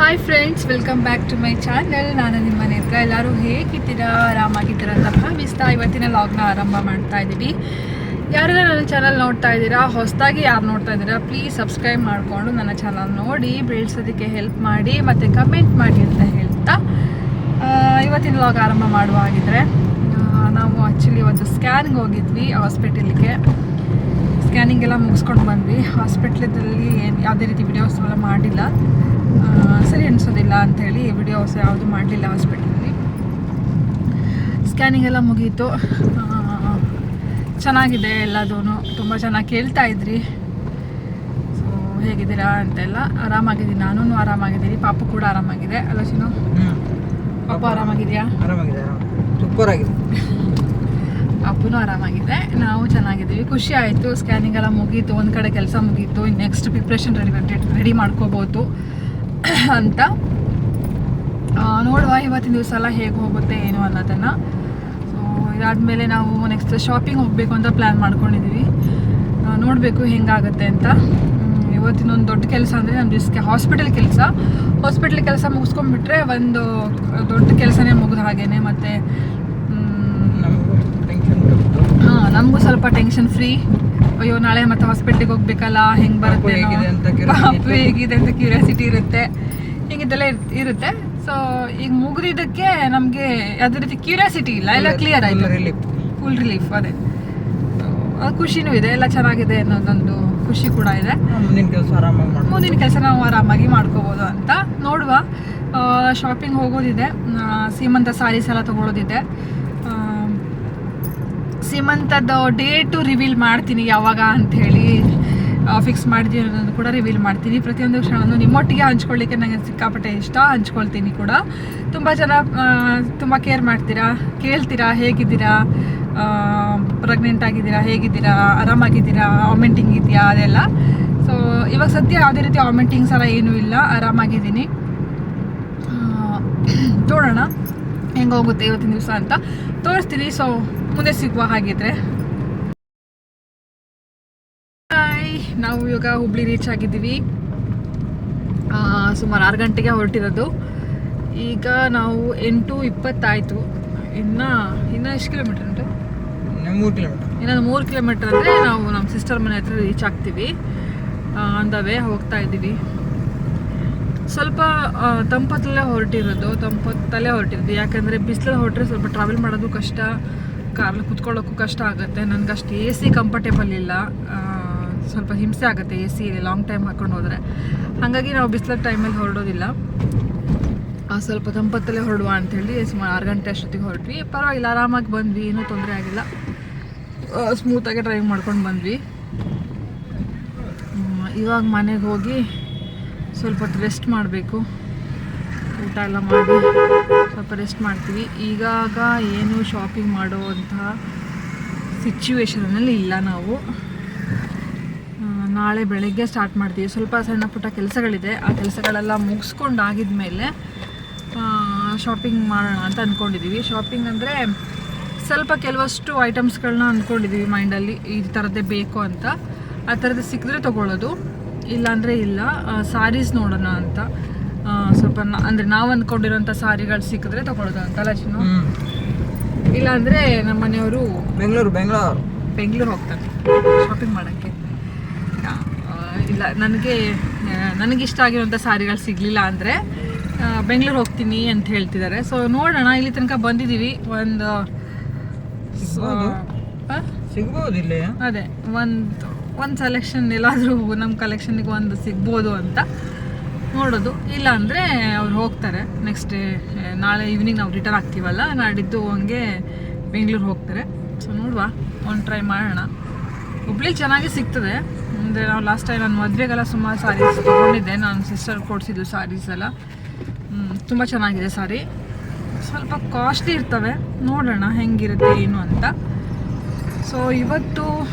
Hi friends, welcome back to my channel. ನಾನು ನಿಮ್ಮ ಮನೆ ಹತ್ರ ಎಲ್ಲರೂ ಹೇಗಿದ್ದೀರಾ, ಆರಾಮಾಗಿದ್ದೀರಾ ಅಂತ ಭಾವಿಸ್ತಾ ಇವತ್ತಿನ ಲಾಗ್ನ ಆರಂಭ ಮಾಡ್ತಾ ಇದ್ದೀವಿ. ಯಾರೆಲ್ಲ ನನ್ನ ಚಾನಲ್ ನೋಡ್ತಾ ಇದ್ದೀರಾ, ಹೊಸದಾಗಿ ಯಾರು ನೋಡ್ತಾ ಇದ್ದೀರಾ, ಪ್ಲೀಸ್ ಸಬ್ಸ್ಕ್ರೈಬ್ ಮಾಡಿಕೊಂಡು ನನ್ನ ಚಾನಲ್ ನೋಡಿ ಬೆಳೆಸೋದಕ್ಕೆ ಹೆಲ್ಪ್ ಮಾಡಿ ಮತ್ತು ಕಮೆಂಟ್ ಮಾಡಿ ಅಂತ ಹೇಳ್ತಾ ಇವತ್ತಿನ ಲಾಗ್ ಆರಂಭ ಮಾಡುವಾಗಿದ್ರೆ, ನಾವು ಆ್ಯಕ್ಚುಲಿ ಇವತ್ತು ಸ್ಕ್ಯಾನಿಂಗ್ ಹೋಗಿದ್ವಿ ಹಾಸ್ಪಿಟಲ್ಗೆ. ಸ್ಕ್ಯಾನಿಂಗ್ ಎಲ್ಲ ಮುಗಿಸ್ಕೊಂಡು ಬಂದ್ವಿ. ಹಾಸ್ಪಿಟ್ಲದಲ್ಲಿ ಯಾವುದೇ ರೀತಿ ವಿಡಿಯೋಸ್ ಎಲ್ಲ ಮಾಡಿಲ್ಲ, ಸರಿ ಅನಿಸೋದಿಲ್ಲ ಅಂಥೇಳಿ ವಿಡಿಯೋಸ್ ಯಾವುದು ಮಾಡಲಿಲ್ಲ. ಹಾಸ್ಪಿಟಲಲ್ಲಿ ಸ್ಕ್ಯಾನಿಂಗ್ ಎಲ್ಲ ಮುಗೀತು. ಚೆನ್ನಾಗಿದೆ ಎಲ್ಲದೂ, ತುಂಬ ಚೆನ್ನಾಗಿ ಕೇಳ್ತಾ ಇದ್ರಿ. ಸೊ ಹೇಗಿದ್ದೀರಾ ಅಂತೆಲ್ಲ. ಆರಾಮಾಗಿದ್ದೀನಿ, ನಾನು ಆರಾಮಾಗಿದ್ದೀನಿ, ಪಾಪು ಕೂಡ ಆರಾಮಾಗಿದೆ ಅಲ್ಲ ಚಿನ್ನು? ಪಾಪು ಆರಾಮಾಗಿದೆಯಾ? ಆರಾಮಾಗಿದೆ, ಸೂಪರ್ ಆಗಿದೆ. ಅಪ್ಪನೂ ಆರಾಮಾಗಿದೆ, ನಾವು ಚೆನ್ನಾಗಿದ್ದೀವಿ. ಖುಷಿ ಆಯಿತು. ಸ್ಕ್ಯಾನಿಂಗ್ ಎಲ್ಲ ಮುಗೀತು, ಒಂದು ಕಡೆ ಕೆಲಸ ಮುಗೀತು. ನೆಕ್ಸ್ಟ್ ಪ್ರಿಪ್ರೇಷನ್ ರೆಡಿ ಮಾಡ್ಕೋಬೋದು ಅಂತ ನೋಡುವ ಇವತ್ತಿನ ದಿವಸ ಎಲ್ಲ ಹೇಗೆ ಹೋಗುತ್ತೆ ಏನು ಅನ್ನೋದನ್ನು. ಸೊ ಇದಾದಮೇಲೆ ನಾವು ನೆಕ್ಸ್ಟ್ ಶಾಪಿಂಗ್ ಹೋಗಬೇಕು ಅಂತ ಪ್ಲ್ಯಾನ್ ಮಾಡ್ಕೊಂಡಿದ್ದೀವಿ. ನೋಡಬೇಕು ಹೆಂಗಾಗುತ್ತೆ ಅಂತ. ಇವತ್ತಿನೊಂದು ದೊಡ್ಡ ಕೆಲಸ ಅಂದರೆ ನಮ್ಮದು ಹಾಸ್ಪಿಟಲ್ ಕೆಲಸ ಮುಗಿಸ್ಕೊಂಡ್ಬಿಟ್ರೆ ಒಂದು ದೊಡ್ಡ ಕೆಲಸನೇ ಮುಗಿದ ಹಾಗೇನೆ. ಮತ್ತು ನಮಗೂ ಸ್ವಲ್ಪ ಟೆನ್ಷನ್ ಫ್ರೀ. ಅಯ್ಯೋ ನಾಳೆ ಮತ್ತೆ ಹಾಸ್ಪಿಟ್ಲಿಗೆ ಹೋಗ್ಬೇಕಲ್ಲ, ಹೆಂಗೆ ಬರುತ್ತೆ, ಪಾಪು ಹೇಗಿದೆ ಅಂತ ಕ್ಯೂರಿಯಾಸಿಟಿ ಇರುತ್ತೆ, ಹೀಗಿದ್ದೆಲ್ಲ ಇರುತ್ತೆ. ಸೊ ಈಗ ಮುಗಿದಿದ್ದಕ್ಕೆ ನಮಗೆ ಯಾವುದೇ ರೀತಿ ಕ್ಯೂರಿಯಾಸಿಟಿ ಇಲ್ಲ, ಎಲ್ಲ ಕ್ಲಿಯರ್ ಆಯಿತು, ಫುಲ್ ರಿಲೀಫ್. ಅದೇ ಖುಷಿನೂ ಇದೆ, ಎಲ್ಲ ಚೆನ್ನಾಗಿದೆ ಅನ್ನೋದೊಂದು ಖುಷಿ ಕೂಡ ಇದೆ. ಮುಂದಿನ ಕೆಲಸ ನಾವು ಆರಾಮಾಗಿ ಮಾಡ್ಕೋಬೋದು ಅಂತ ನೋಡುವ. ಶಾಪಿಂಗ್ ಹೋಗೋದಿದೆ, ಸೀಮಂತ ಸಾರೀಸ್ ಎಲ್ಲ ತೊಗೊಳೋದಿದೆ. ಸೀಮಂತದ ಡೇಟು ರಿವೀಲ್ ಮಾಡ್ತೀನಿ ಯಾವಾಗ ಅಂಥೇಳಿ ಫಿಕ್ಸ್ ಮಾಡಿದ್ದೀನಿ ಅನ್ನೋದು ಕೂಡ ರಿವೀಲ್ ಮಾಡ್ತೀನಿ. ಪ್ರತಿಯೊಂದು ಕ್ಷಣನೂ ನಿಮ್ಮೊಟ್ಟಿಗೆ ಹಂಚ್ಕೊಳ್ಳಿಕ್ಕೆ ನನಗೆ ಸಿಕ್ಕಾಪಟ್ಟೆ ಇಷ್ಟ, ಹಂಚ್ಕೊಳ್ತೀನಿ ಕೂಡ. ತುಂಬ ಜನ ತುಂಬ ಕೇರ್ ಮಾಡ್ತೀರಾ, ಕೇಳ್ತೀರಾ ಹೇಗಿದ್ದೀರಾ, ಪ್ರೆಗ್ನೆಂಟ್ ಆಗಿದ್ದೀರಾ, ಹೇಗಿದ್ದೀರಾ, ಆರಾಮಾಗಿದ್ದೀರಾ, ವಾಮಿಟಿಂಗ್ ಇದೆಯಾ ಅದೆಲ್ಲ. ಸೊ ಇವಾಗ ಸದ್ಯ ಯಾವುದೇ ರೀತಿ ವಾಮಿಟಿಂಗ್ಸ್ ಎಲ್ಲ ಏನೂ ಇಲ್ಲ, ಆರಾಮಾಗಿದ್ದೀನಿ. ನೋಡೋಣ ಹೆಂಗೆ ಹೋಗುತ್ತೆ ಇವತ್ತಿನ ದಿವಸ ಅಂತ ತೋರಿಸ್ತೀನಿ. ಸೊ ಮುಂದೆ ಸಿಗುವ ಹಾಗಿದ್ರೆ. ನಾವು ಇವಾಗ ಹುಬ್ಳಿ ರೀಚ್ ಆಗಿದ್ದೀವಿ. ಸುಮಾರು 6 ಗಂಟೆಗೆ ಹೊರಟಿರೋದು. ಈಗ ನಾವು 8:20 ಆಯಿತು. ಇನ್ನು ಎಷ್ಟು ಕಿಲೋಮೀಟರ್ ಉಂಟು? ಇನ್ನೊಂದು 3 ಕಿಲೋಮೀಟರ್ ಅಂದರೆ ನಾವು ನಮ್ಮ ಸಿಸ್ಟರ್ ಮನೆ ಹತ್ರ ರೀಚ್ ಆಗ್ತೀವಿ. ಅಂದವೇ ಹೋಗ್ತಾ ಇದ್ದೀವಿ. ಸ್ವಲ್ಪ ತಂಪತ್ತಲ್ಲೇ ಹೊರಟಿರೋದು. ಯಾಕಂದರೆ ಬಿಸಿಲಲ್ಲಿ ಹೊರಟ್ರೆ ಸ್ವಲ್ಪ ಟ್ರಾವೆಲ್ ಮಾಡೋದು ಕಷ್ಟ, ಕಾರಲ್ಲಿ ಕುತ್ಕೊಳ್ಳೋಕ್ಕೂ ಕಷ್ಟ ಆಗುತ್ತೆ. ನನಗಷ್ಟು AC ಕಂಫರ್ಟೇಬಲ್ ಇಲ್ಲ, ಸ್ವಲ್ಪ ಹಿಂಸೆ ಆಗುತ್ತೆ AC ಲಾಂಗ್ ಟೈಮ್ ಹಾಕ್ಕೊಂಡು ಹೋದರೆ. ಹಾಗಾಗಿ ನಾವು ಬಿಸಿಲ ಟೈಮಲ್ಲಿ ಹೊರಡೋದಿಲ್ಲ, ಸ್ವಲ್ಪ ತಂಪತ್ತಲ್ಲೇ ಹೊರಡುವ ಅಂಥೇಳಿ ಸುಮಾರು 6 ಗಂಟೆ ಅಷ್ಟೊತ್ತಿಗೆ ಹೊರಟ್ವಿ. ಪರವಾಗಿಲ್ಲ, ಆರಾಮಾಗಿ ಬಂದ್ವಿ, ಏನೂ ತೊಂದರೆ ಆಗಿಲ್ಲ, ಸ್ಮೂತಾಗಿ ಡ್ರೈವ್ ಮಾಡ್ಕೊಂಡು ಬಂದ್ವಿ. ಇವಾಗ ಮನೆಗೆ ಹೋಗಿ ಸ್ವಲ್ಪ ಹೊತ್ತು ರೆಸ್ಟ್ ಮಾಡಬೇಕು. ಊಟ ಎಲ್ಲ ಮಾಡಿ ಸ್ವಲ್ಪ ರೆಸ್ಟ್ ಮಾಡ್ತೀವಿ. ಈಗಾಗ ಏನು ಶಾಪಿಂಗ್ ಮಾಡುವಂತಹ ಸಿಚುವೇಶನಲ್ಲಿ ಇಲ್ಲ ನಾವು. ನಾಳೆ ಬೆಳಗ್ಗೆ ಸ್ಟಾರ್ಟ್ ಮಾಡ್ತೀವಿ. ಸ್ವಲ್ಪ ಸಣ್ಣ ಪುಟ್ಟ ಕೆಲಸಗಳಿದೆ, ಆ ಕೆಲಸಗಳೆಲ್ಲ ಮುಗಿಸ್ಕೊಂಡಾಗಿದ ಮೇಲೆ ಶಾಪಿಂಗ್ ಮಾಡೋಣ ಅಂತ ಅಂದ್ಕೊಂಡಿದ್ದೀವಿ. ಶಾಪಿಂಗ್ ಅಂದರೆ ಸ್ವಲ್ಪ ಕೆಲವಷ್ಟು ಐಟಮ್ಸ್ಗಳನ್ನ ಅಂದ್ಕೊಂಡಿದ್ದೀವಿ ಮೈಂಡಲ್ಲಿ, ಈ ಥರದ್ದೇ ಬೇಕು ಅಂತ. ಆ ಥರದ್ದು ಸಿಕ್ಕಿದ್ರೆ ತೊಗೊಳ್ಳೋದು, ಇಲ್ಲಾಂದರೆ ಇಲ್ಲ. ಸಾರೀಸ್ ನೋಡೋಣ ಅಂತ ಸ್ವಲ್ಪ, ಅಂದರೆ ನಾವು ಅಂದ್ಕೊಂಡಿರೋಂಥ ಸಾರಿಗಳು ಸಿಕ್ಕಿದ್ರೆ ತೊಗೊಳ್ಳೋದು ಅಂತ ಅಲ್ಲ ಚಿನ್ನು? ಇಲ್ಲಾಂದರೆ ನಮ್ಮ ಮನೆಯವರು ಬೆಂಗಳೂರು ಹೋಗ್ತಾರೆ ಶಾಪಿಂಗ್ ಮಾಡೋಕ್ಕೆ. ಇಲ್ಲ, ನನಗಿಷ್ಟ ಆಗಿರೋಂಥ ಸಾರಿಗಳು ಸಿಗಲಿಲ್ಲ ಅಂದರೆ ಬೆಂಗಳೂರು ಹೋಗ್ತೀನಿ ಅಂತ ಹೇಳ್ತಿದ್ದಾರೆ. ಸೊ ನೋಡೋಣ, ಇಲ್ಲಿ ತನಕ ಬಂದಿದ್ದೀವಿ. ಸಿಗ್ಬೋದಿಲ್ಲ, ಅದೇ ಒಂದು ಸೆಲೆಕ್ಷನ್ ಎಲ್ಲಾದರೂ ನಮ್ಮ ಕಲೆಕ್ಷನ್ಗೆ ಒಂದು ಸಿಗ್ಬೋದು ಅಂತ ನೋಡೋದು. ಇಲ್ಲ ಅಂದರೆ ಅವ್ರು ಹೋಗ್ತಾರೆ ನೆಕ್ಸ್ಟ್ ನಾಳೆ ಈವ್ನಿಂಗ್ ನಾವು ರಿಟರ್ನ್ ಆಗ್ತೀವಲ್ಲ, ನಾಡಿದ್ದು ಹಂಗೆ ಬೆಂಗಳೂರು ಹೋಗ್ತಾರೆ. ಸೊ ನೋಡುವ, ಒಂದು ಟ್ರೈ ಮಾಡೋಣ. ಹುಬ್ಳಿ ಚೆನ್ನಾಗಿ ಸಿಗ್ತದೆ. ಅಂದರೆ ನಾವು ಲಾಸ್ಟ್ ಟೈಮ್ ನಾನು ಮದುವೆಗೆಲ್ಲ ಸುಮಾರು ಸಾರೀಸ್ ತೊಗೊಂಡಿದ್ದೆ, ನಾನು ಸಿಸ್ಟರ್ ಕೊಡಿಸಿದ್ದು ಸಾರೀಸ್ ಎಲ್ಲ. ತುಂಬ ಚೆನ್ನಾಗಿದೆ ಸಾರಿ, ಸ್ವಲ್ಪ ಕಾಸ್ಟ್ಲಿ ಇರ್ತವೆ. ನೋಡೋಣ ಹೆಂಗಿರುತ್ತೆ ಏನು ಅಂತ. ಸೊ ಇವತ್ತು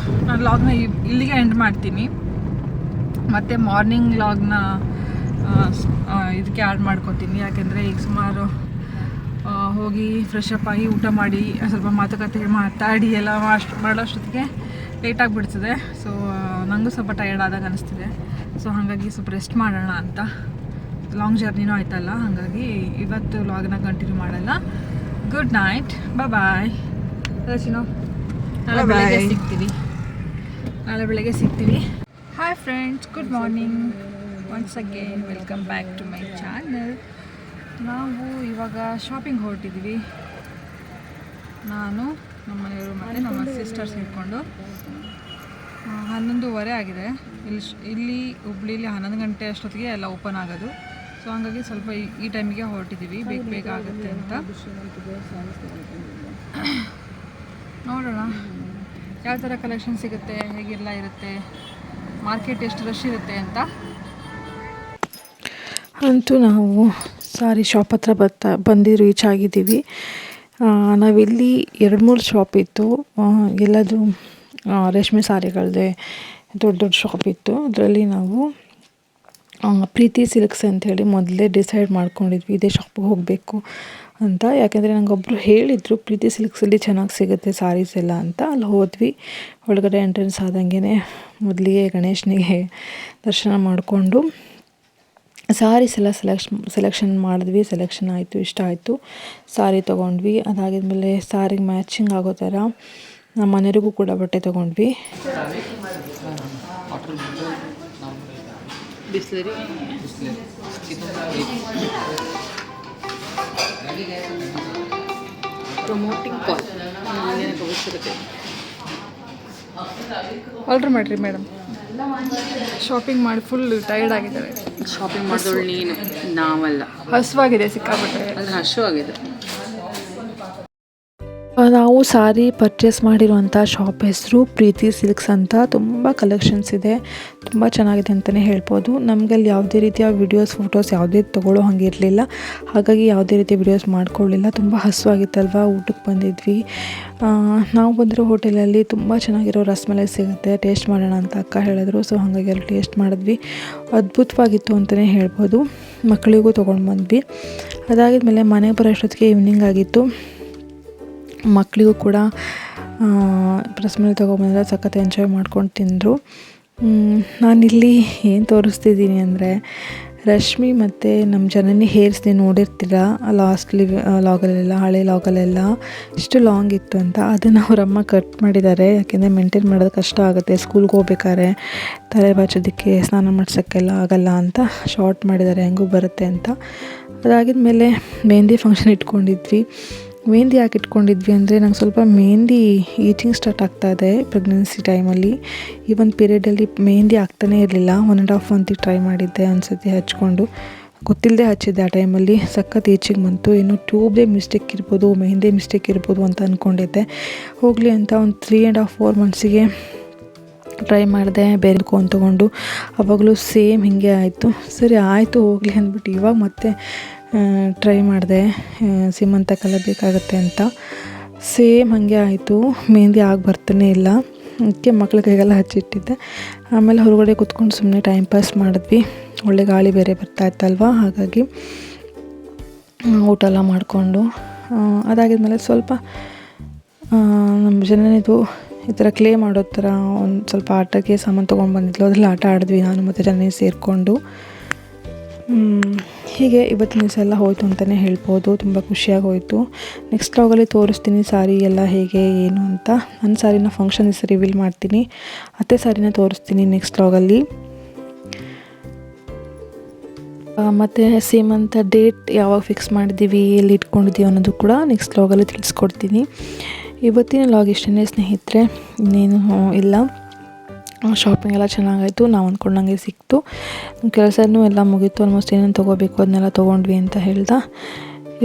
ನಾನು ಲಾಗ್ನ ಇಲ್ಲಿಗೆ ಎಂಡ್ ಮಾಡ್ತೀನಿ. ಮತ್ತು ಮಾರ್ನಿಂಗ್ ಲಾಗ್ನ ಇದಕ್ಕೆ ಆ್ಯಡ್ ಮಾಡ್ಕೊತೀನಿ. ಯಾಕೆಂದರೆ ಈಗ ಸುಮಾರು ಹೋಗಿ ಫ್ರೆಶ್ ಅಪ್ ಆಗಿ ಊಟ ಮಾಡಿ ಸ್ವಲ್ಪ ಮಾತುಕತೆ ಮಾತಾಡಿ ಎಲ್ಲ ಮಾಡೋಷ್ಟೊತ್ತಿಗೆ ಲೇಟ್ ಆಗಿಬಿಡ್ತದೆ. ಸೊ ನನಗೂ ಸ್ವಲ್ಪ ಟಯರ್ಡ್ ಆದಾಗ ಅನಿಸ್ತಿದೆ. ಸೊ ಹಾಗಾಗಿ ಸ್ವಲ್ಪ ರೆಸ್ಟ್ ಮಾಡೋಣ ಅಂತ ಲಾಂಗ್ ಜರ್ನಿನೂ ಆಯ್ತಲ್ಲ, ಹಾಗಾಗಿ ಇವತ್ತು ವ್ಲಾಗ್ನ ಕಂಟಿನ್ಯೂ ಮಾಡಲ್ಲ. ಗುಡ್ ನೈಟ್, ಬಾಯ್. ಚಿನ್ನು, ನಾಳೆ ಬೆಳಗ್ಗೆ ಸಿಗ್ತೀವಿ. Hi friends, good morning. Once again welcome back to my channel. ನಾವು ಇವಾಗ ಶಾಪಿಂಗ್ ಹೊರಟಿದ್ದೀವಿ. ನಾನು, ನಮ್ಮ ಮನೆಯವರು ಮತ್ತು ನಮ್ಮ ಸಿಸ್ಟರ್ ಸೇರಿಕೊಂಡು 11:15 ಆಗಿದೆ. ಇಲ್ಲಿ ಹುಬ್ಳಿಲಿ 11 ಗಂಟೆ ಅಷ್ಟೊತ್ತಿಗೆ ಎಲ್ಲ ಓಪನ್ ಆಗೋದು. ಸೊ ಹಾಗಾಗಿ ಸ್ವಲ್ಪ ಈ ಟೈಮಿಗೆ ಹೊರಟಿದ್ದೀವಿ, ಬೇಗ ಆಗುತ್ತೆ ಅಂತ. ನೋಡೋಣ ಯಾವ ಥರ ಕಲೆಕ್ಷನ್ ಸಿಗುತ್ತೆ, ಹೇಗೆಲ್ಲ ಇರುತ್ತೆ, ಮಾರ್ಕೆಟ್ ಎಷ್ಟು ರಶ್ ಇರುತ್ತೆ ಅಂತ. ಅಂತೂ ನಾವು ಸಾರಿ ಶಾಪ್ ಹತ್ರ ಬಂದು ರೀಚ್ ಆಗಿದ್ದೀವಿ. ನಾವಿಲ್ಲಿ 2-3 ಶಾಪ್ ಇತ್ತು. ಎಲ್ಲದು ರೇಷ್ಮೆ ಸಾರಿಗಳದ್ದೇ ದೊಡ್ಡ ಶಾಪ್ ಇತ್ತು. ಅದರಲ್ಲಿ ನಾವು ಪ್ರೀತಿ ಸಿಲ್ಕ್ಸ್ ಅಂಥೇಳಿ ಮೊದಲೇ ಡಿಸೈಡ್ ಮಾಡ್ಕೊಂಡಿದ್ವಿ ಇದೇ ಶಾಪಿಗೆ ಹೋಗಬೇಕು ಅಂತ. ಯಾಕೆಂದರೆ ನನಗೊಬ್ಬರು ಹೇಳಿದರು ಪ್ರೀತಿ ಸಿಲ್ಕ್ಸಲ್ಲಿ ಚೆನ್ನಾಗಿ ಸಿಗುತ್ತೆ ಸಾರೀಸ್ ಎಲ್ಲ ಅಂತ. ಅಲ್ಲಿ ಹೋದ್ವಿ. ಒಳಗಡೆ ಎಂಟ್ರೆನ್ಸ್ ಆದಂಗೆ ಮೊದಲಿಗೆ ಗಣೇಶನಿಗೆ ದರ್ಶನ ಮಾಡಿಕೊಂಡು ಸಾರೀಸ್ ಎಲ್ಲ ಸೆಲೆಕ್ಷನ್ ಮಾಡಿದ್ವಿ. ಸೆಲೆಕ್ಷನ್ ಆಯಿತು, ಇಷ್ಟ ಆಯಿತು, ಸಾರಿ ತೊಗೊಂಡ್ವಿ. ಅದಾಗಿದ್ಮೇಲೆ ಸಾರಿಗೆ ಮ್ಯಾಚಿಂಗ್ ಆಗೋ ಥರ ನಮ್ಮ ಮನೆಯವರಿಗೂ ಕೂಡ ಬಟ್ಟೆ ತೊಗೊಂಡ್ವಿ. ಆರ್ಡ್ರ್ ಮಾಡಿರಿ ಮೇಡಮ್. ಶಾಪಿಂಗ್ ಮಾಡಿ ಫುಲ್ ಟೈರ್ಡ್ ಆಗಿದ್ದಾರೆ. ಶಾಪಿಂಗ್ ಮಾಡಿದವಳು ನೀನು, ನಾವಲ್ಲ. ಹಸುವಾಗಿದೆ ಸಿಕ್ಕಾಪಟ್ಟೆ. ಅದು ಹಸುವಾಗಿದೆ. ನಾವು ಸಾರಿ ಪರ್ಚೇಸ್ ಮಾಡಿರುವಂಥ ಶಾಪ್ ಹೆಸರು ಪ್ರೀತಿ ಸಿಲ್ಕ್ಸ್ ಅಂತ. ತುಂಬ ಕಲೆಕ್ಷನ್ಸ್ ಇದೆ, ತುಂಬ ಚೆನ್ನಾಗಿದೆ ಅಂತಲೇ ಹೇಳ್ಬೋದು. ನಮಗೆ ಅಲ್ಲಿ ಯಾವುದೇ ರೀತಿಯ ವಿಡಿಯೋಸ್ ಫೋಟೋಸ್ ಯಾವುದೇ ತೊಗೊಳ್ಳೋ ಹಾಗೆ ಇರಲಿಲ್ಲ. ಹಾಗಾಗಿ ಯಾವುದೇ ರೀತಿಯ ವಿಡಿಯೋಸ್ ಮಾಡ್ಕೊಳ್ಳಿಲ್ಲ. ತುಂಬ ಹಸುವಾಗಿತ್ತಲ್ವ, ಊಟಕ್ಕೆ ಬಂದಿದ್ವಿ. ನಾವು ಬಂದಿರೋ ಹೋಟೆಲಲ್ಲಿ ತುಂಬ ಚೆನ್ನಾಗಿರೋ ರಸಮಲೈ ಸಿಗುತ್ತೆ, ಟೇಸ್ಟ್ ಮಾಡೋಣ ಅಂತ ಅಕ್ಕ ಹೇಳಿದ್ರು. ಸೊ ಹಾಗಾಗಿ ಅಲ್ಲಿ ಟೇಸ್ಟ್ ಮಾಡಿದ್ವಿ. ಅದ್ಭುತವಾಗಿತ್ತು ಅಂತಲೇ ಹೇಳ್ಬೋದು. ಮಕ್ಕಳಿಗೂ ತೊಗೊಂಡು ಬಂದ್ವಿ. ಅದಾಗಿದ್ಮೇಲೆ ಮನೆಗೆ ಬರೋ ಅಷ್ಟೊತ್ತಿಗೆ ಈವ್ನಿಂಗ್ ಆಗಿತ್ತು. ಮಕ್ಕಳಿಗೂ ಕೂಡ ರಸಮಲೈ ತೊಗೊಬಂದ್ರೆ ಸಖತ್ ಎಂಜಾಯ್ ಮಾಡ್ಕೊಂಡು ತಿಂದರು. ನಾನಿಲ್ಲಿ ಏನು ತೋರಿಸ್ತಿದ್ದೀನಿ ಅಂದರೆ ರಶ್ಮಿ ಮತ್ತು ನಮ್ಮ ಜನನಿ ಹೇರ್ಸ್ ನೀವು ನೋಡಿರ್ತೀರ ಲಾಸ್ಟ್ಲಿ ಲಾಗಲ್ಲೆಲ್ಲ, ಹಳೆ ಲಾಗಲ್ಲೆಲ್ಲ ಇಷ್ಟು ಲಾಂಗ್ ಇತ್ತು ಅಂತ. ಅದನ್ನು ಅವರಮ್ಮ ಕಟ್ ಮಾಡಿದ್ದಾರೆ. ಯಾಕೆಂದರೆ ಮೇಂಟೈನ್ ಮಾಡೋದು ಕಷ್ಟ ಆಗುತ್ತೆ, ಸ್ಕೂಲ್ಗೆ ಹೋಗ್ಬೇಕಾದ್ರೆ ತಲೆ ಬಾಚೋದಕ್ಕೆ, ಸ್ನಾನ ಮಾಡ್ಸೋಕ್ಕೆಲ್ಲ ಆಗಲ್ಲ ಅಂತ ಶಾರ್ಟ್ ಮಾಡಿದ್ದಾರೆ, ಹೆಂಗೂ ಬರುತ್ತೆ ಅಂತ. ಅದಾಗಿದ್ಮೇಲೆ ಮೆಹಂದಿ ಫಂಕ್ಷನ್ ಇಟ್ಕೊಂಡಿದ್ವಿ. ಮೆಹಂದಿ ಯಾಕೆ ಇಟ್ಕೊಂಡಿದ್ವಿ ಅಂದರೆ ನಂಗೆ ಸ್ವಲ್ಪ ಮೆಹಂದಿ ಈಟಿಂಗ್ ಸ್ಟಾರ್ಟ್ ಆಗ್ತಾಯಿದೆ ಪ್ರೆಗ್ನೆನ್ಸಿ ಟೈಮಲ್ಲಿ. ಈ ಒಂದು ಪೀರಿಯಡಲ್ಲಿ ಮೆಹಂದಿ ಆಗ್ತಾನೇ ಇರಲಿಲ್ಲ. 1.5 ಮಂತಿಗೆ ಟ್ರೈ ಮಾಡಿದ್ದೆ ಅನಿಸುತ್ತೆ ಹಚ್ಕೊಂಡು, ಗೊತ್ತಿಲ್ಲದೆ ಹಚ್ಚಿದ್ದೆ. ಆ ಟೈಮಲ್ಲಿ ಸಖತ್ ಈಚಿಗೆ ಬಂತು. ಇನ್ನು ಟ್ಯೂಬ್ದೇ ಮಿಸ್ಟೇಕ್ ಇರ್ಬೋದು, ಮೆಹಂದಿ ಮಿಸ್ಟೇಕ್ ಇರ್ಬೋದು ಅಂತ ಅಂದ್ಕೊಂಡಿದ್ದೆ. ಹೋಗಲಿ ಅಂತ ಒಂದು 3.5-4 ಮಂತ್ಸಿಗೆ ಟ್ರೈ ಮಾಡಿದೆ ಬೇರೆ ಕೋನ್ ತೊಗೊಂಡು. ಆವಾಗಲೂ ಸೇಮ್ ಹೀಗೆ ಆಯಿತು. ಸರಿ ಆಯಿತು ಹೋಗಲಿ ಅಂದ್ಬಿಟ್ಟು ಇವಾಗ ಮತ್ತೆ ಟ್ರೈ ಮಾಡಿದೆ, ಸೀಮಂತಕ್ಕೆಲ್ಲ ಬೇಕಾಗುತ್ತೆ ಅಂತ. ಸೇಮ್ ಹಾಗೆ ಆಯಿತು, ಮೆಹಂದಿ ಆಗಿ ಬರ್ತಾನೆ ಇಲ್ಲ. ಅದಕ್ಕೆ ಮಕ್ಳ ಕೈಗೆಲ್ಲ ಹಚ್ಚಿಟ್ಟಿದ್ದೆ. ಆಮೇಲೆ ಹೊರಗಡೆ ಕೂತ್ಕೊಂಡು ಸುಮ್ಮನೆ ಟೈಮ್ ಪಾಸ್ ಮಾಡಿದ್ವಿ. ಒಳ್ಳೆ ಗಾಳಿ ಬೇರೆ ಬರ್ತಾಯಿತ್ತಲ್ವ, ಹಾಗಾಗಿ ಊಟ ಎಲ್ಲ ಮಾಡಿಕೊಂಡು ಅದಾಗಿದ್ಮೇಲೆ ಸ್ವಲ್ಪ ನಮ್ಮ ಜನನಿದು ಈ ಥರ ಕ್ಲೇ ಮಾಡೋ ಥರ ಒಂದು ಸ್ವಲ್ಪ ಆಟಕ್ಕೆ ಸಾಮಾನು ತೊಗೊಂಡು ಬಂದಿದ್ಲು. ಅದರಲ್ಲಿ ಆಟ ಆಡಿದ್ವಿ ನಾನು ಮತ್ತು ಜನನಿ ಸೇರಿಕೊಂಡು. ಹೀಗೆ ಇವತ್ತಿನ ದಿವಸ ಎಲ್ಲ ಹೋಯಿತು ಅಂತಲೇ ಹೇಳ್ಬೋದು. ತುಂಬ ಖುಷಿಯಾಗಿ ಹೋಯಿತು. ನೆಕ್ಸ್ಟ್ ವ್ಲಾಗಲ್ಲಿ ತೋರಿಸ್ತೀನಿ ಸಾರಿ ಎಲ್ಲ ಹೇಗೆ ಏನು ಅಂತ. ನನ್ನ ಸಾರಿನ ಫಂಕ್ಷನ್ ದಿವಸ ರಿವೀಲ್ ಮಾಡ್ತೀನಿ, ಅತ್ತೆ ಸಾರಿನ ತೋರಿಸ್ತೀನಿ ನೆಕ್ಸ್ಟ್ ವ್ಲಾಗಲ್ಲಿ. ಮತ್ತು ಸೀಮಂತ ಡೇಟ್ ಯಾವಾಗ ಫಿಕ್ಸ್ ಮಾಡಿದ್ದೀವಿ, ಎಲ್ಲಿ ಇಟ್ಕೊಂಡಿದ್ದೀವಿ ಅನ್ನೋದು ಕೂಡ ನೆಕ್ಸ್ಟ್ ವ್ಲಾಗಲ್ಲಿ ತಿಳಿಸ್ಕೊಡ್ತೀನಿ. ಇವತ್ತಿನ ವ್ಲಾಗ್ ಇಷ್ಟೇ ಸ್ನೇಹಿತರೆ, ಇನ್ನೇನು ಇಲ್ಲ. ಶಾಪಿಂಗ್ ಎಲ್ಲ ಚೆನ್ನಾಗಾಯಿತು, ನಾವು ಅಂದ್ಕೊಂಡಂಗೆ ಸಿಕ್ತು. ಕೆಲಸನೂ ಎಲ್ಲ ಮುಗೀತು. ಆಲ್ಮೋಸ್ಟ್ ಏನೇನು ತೊಗೋಬೇಕು ಅದನ್ನೆಲ್ಲ ತೊಗೊಂಡ್ವಿ ಅಂತ ಹೇಳ್ದೆ.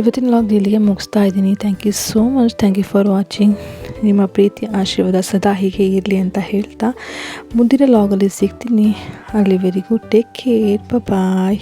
ಇವತ್ತಿನ ವ್ಲಾಗ್ ಇಲ್ಲಿಗೆ ಮುಗಿಸ್ತಾ ಇದ್ದೀನಿ. Thank you so much. Thank you for watching. ನಿಮ್ಮ ಪ್ರೀತಿ ಆಶೀರ್ವಾದ ಸದಾ ಹೀಗೆ ಇರಲಿ ಅಂತ ಹೇಳ್ತಾ ಮುಂದಿನ ವ್ಲಾಗಲ್ಲಿ ಸಿಗ್ತೀನಿ. ಅಲ್ಲಿವರೆಗೂ ಟೇಕ್ ಕೇರ್, ಬಾಯ್.